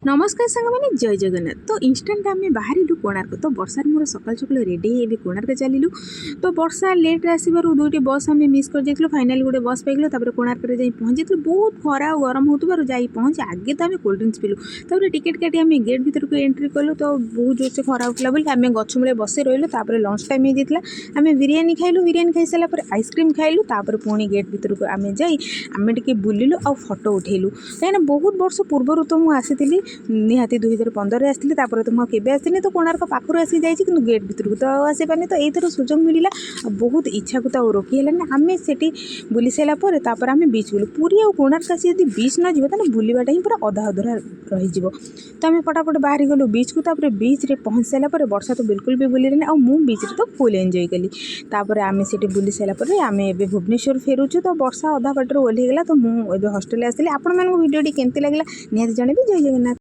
नमस्कार सांग मैंने जय जगन्नाथ। तो इनस्टाट आम बाहर कोणार्क तो वर्षा मोर सकाल सकाल रेडी है कोणार्क चलू। तो वर्षा लेट आसवर दुईट बस आम मिस कर जाइए। फाइनाली गोटे बस पाइल कोणार्क पहुँची बहुत खरा और गरम हो जा पहुँचे आगे तो आम कोल्ड ड्रिंक्स पीलु। टिकेट काटी आम गेट भर को एंट्री कलु तो बहुत जोर से खरा होता बोली आम गछ मूले बस रही। लंच टाइम होता आम बिरियानी खाइलु। बिरियानी खाई सारापर आइसक्रीम खाइलु। पुणी गेट भर को आम जाए बुलिलु आ फोटो उठेलु कहीं बहुत वर्ष पूर्वर तो मुझे निहाती 2015 आसती तो मुझे केवे आसनी तो कोणार्क पाखर आसी जाइए कि गेट भर को तो आसी पानी तो यही सुजोग मिलला। बहुत इच्छा को तो रोकी है आम से बुली सारापर आम बीच गलु पूरी और कोणार्क आसी यदि बीच न जीव तो बुलवाटा ही पूरा अधा अधूरा रही तो आम फटाफट बाहरी गलु बीच को। बीच रे पहुँच सारापर वर्षा तो बिल्कुल भी बुलनी आ बीच रे तो फुल एंजॉय कली। आम से बुली सारापर आम ए भुवनेश्वर फेरुचु तो वर्षा अधा बाटर ओह्लैगला तो मुझे हॉस्टेल आसली। आपण भिडियो केमती लगे निहाती जणेबी। जय जगन्नाथ।